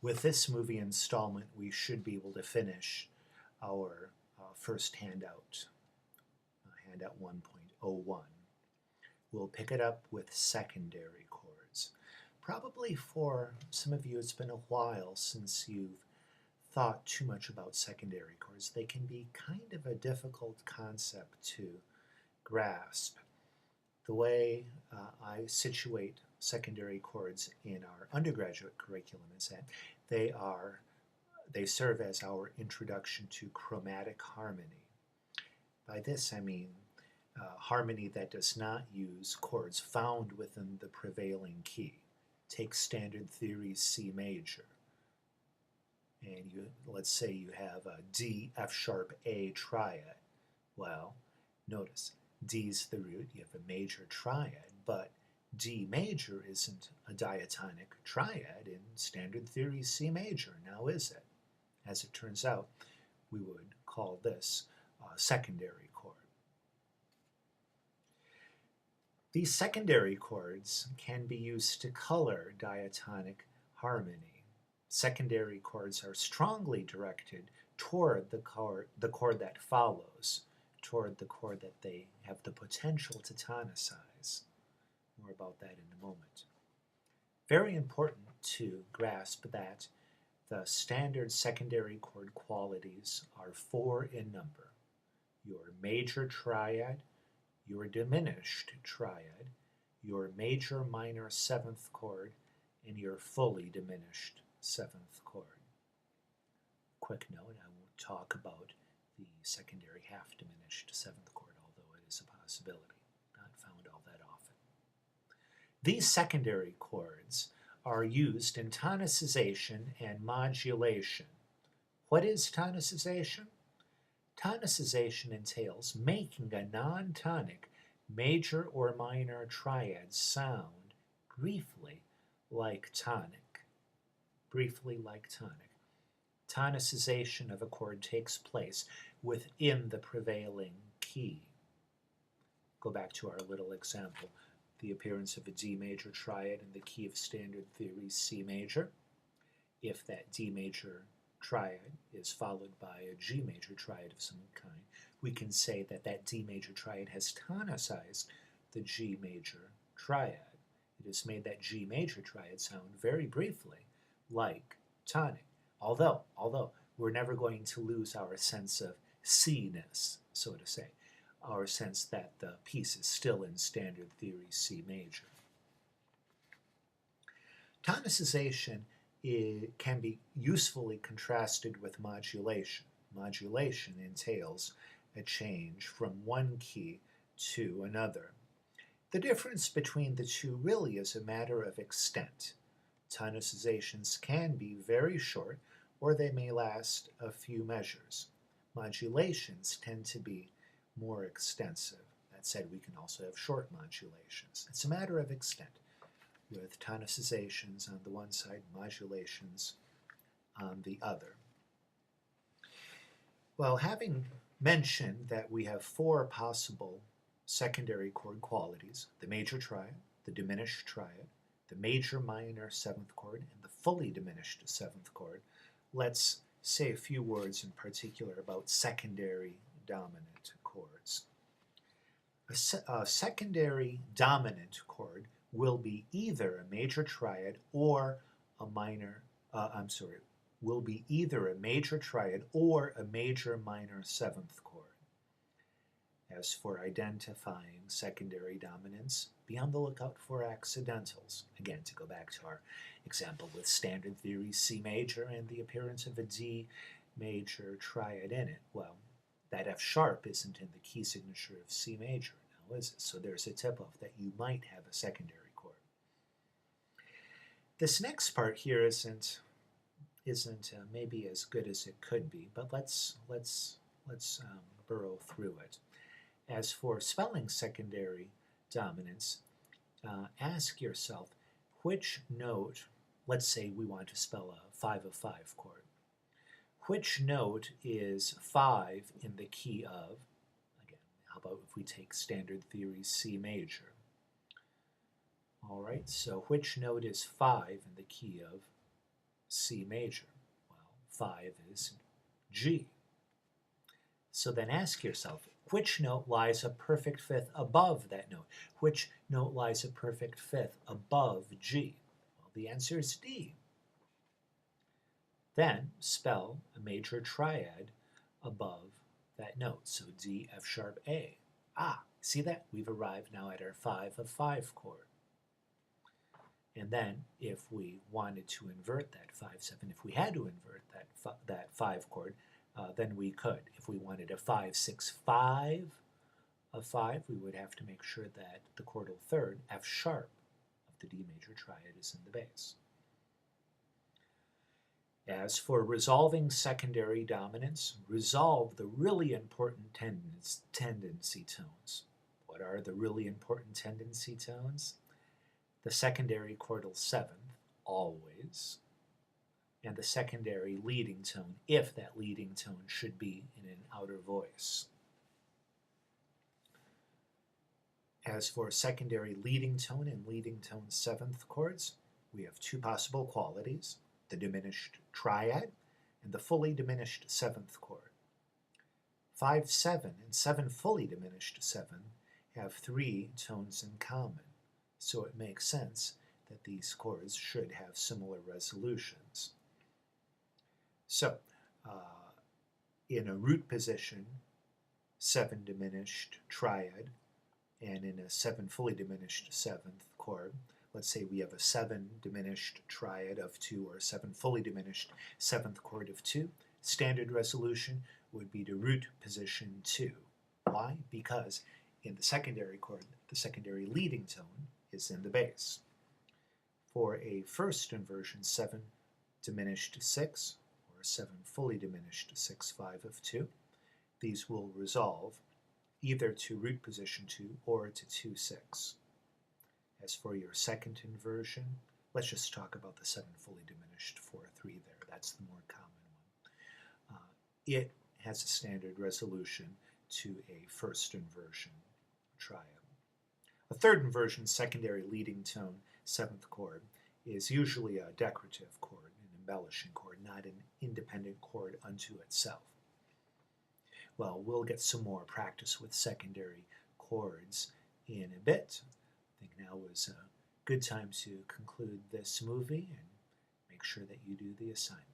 With this movie installment, we should be able to finish our first handout, handout 1.01. We'll pick it up with secondary chords. Probably for some of you, it's been a while since you've thought too much about secondary chords. They can be kind of a difficult concept to grasp. The way I situate secondary chords in our undergraduate curriculum is that they serve as our introduction to chromatic harmony. By this I mean harmony that does not use chords found within the prevailing key. Take standard theory C major, and let's say you have a D, F sharp, A triad. Well, notice D's the root, you have a major triad, but D major isn't a diatonic triad in standard theory C major, now is it? As it turns out, we would call this a secondary chord. These secondary chords can be used to color diatonic harmony. Secondary chords are strongly directed toward the chord that follows, toward the chord that they have the potential to tonicize. More about that in a moment. Very important to grasp that the standard secondary chord qualities are 4 in number: your major triad, your diminished triad, your major minor 7th chord, and your fully diminished 7th chord. Quick note, I won't talk about the secondary half diminished 7th chord, although it is a possibility, not found all that often. These secondary chords are used in tonicization and modulation. What is tonicization? Tonicization entails making a non-tonic major or minor triad sound briefly like tonic. Briefly like tonic. Tonicization of a chord takes place within the prevailing key. Go back to our little example. The appearance of a D major triad in the key of standard theory C major. If that D major triad is followed by a G major triad of some kind, we can say that that D major triad has tonicized the G major triad. It has made that G major triad sound very briefly like tonic. Although we're never going to lose our sense of C-ness, so to say, our sense that the piece is still in standard theory C major. Tonicization can be usefully contrasted with modulation. Modulation entails a change from one key to another. The difference between the two really is a matter of extent. Tonicizations can be very short, or they may last a few measures. Modulations tend to be more extensive. That said, we can also have short modulations. It's a matter of extent, with tonicizations on the one side, modulations on the other. Well, having mentioned that we have 4 possible secondary chord qualities, the major triad, the diminished triad, the major minor 7th chord, and the fully diminished 7th chord, let's say a few words in particular about secondary dominant chords. A secondary dominant chord will be either a major triad or a minor, will be either a major triad or a major minor 7th chord. As for identifying secondary dominants, be on the lookout for accidentals. Again, to go back to our example with standard theory C major and the appearance of a D major triad in it. Well, that F sharp isn't in the key signature of C major, now is it? So there's a tip-off that you might have a secondary chord. This next part here isn't maybe as good as it could be, but let's burrow through it. As for spelling secondary dominance, ask yourself which note, let's say we want to spell a 5 of 5 chord, which note is 5 in the key of, again, how about if we take standard theory C major? All right, so which note is 5 in the key of C major. Well, 5 is G. So then ask yourself, which note lies a perfect fifth above that note? Which note lies a perfect fifth above G? Well, the answer is D. Then spell a major triad above that note. So D, F sharp, A. Ah, see that? We've arrived now at our 5 of 5 chord. And then if we wanted to invert that 5-7, if we had to invert that 5 chord, then we could. If we wanted a 5-6-5 of 5, we would have to make sure that the chordal third, F sharp, of the D major triad is in the bass. As for resolving secondary dominants, resolve the really important tendency tones. What are the really important tendency tones? The secondary chordal seventh, always, and the secondary leading tone, if that leading tone should be in an outer voice. As for secondary leading tone and leading tone seventh chords, we have two possible qualities: the diminished triad and the fully diminished seventh chord. 5-7 and 7 fully diminished 7 have 3 tones in common, so it makes sense that these chords should have similar resolutions. So, in a root position, 7 diminished triad, and in a 7 fully diminished 7th chord, let's say we have a 7 diminished triad of 2 or a 7 fully diminished 7th chord of 2, standard resolution would be to root position 2. Why? Because in the secondary chord, the secondary leading tone is in the bass. For a first inversion, 7 diminished 6, or 7 fully diminished 6-5 of 2, these will resolve either to root position 2 or to 2-6. As for your second inversion, let's just talk about the 7 fully diminished 4-3 there. That's the more common one. It has a standard resolution to a first inversion triad. A third inversion, secondary leading tone, 7th chord, is usually a decorative chord, an embellishing chord, not an independent chord unto itself. Well, we'll get some more practice with secondary chords in a bit. I think now is a good time to conclude this movie and make sure that you do the assignment.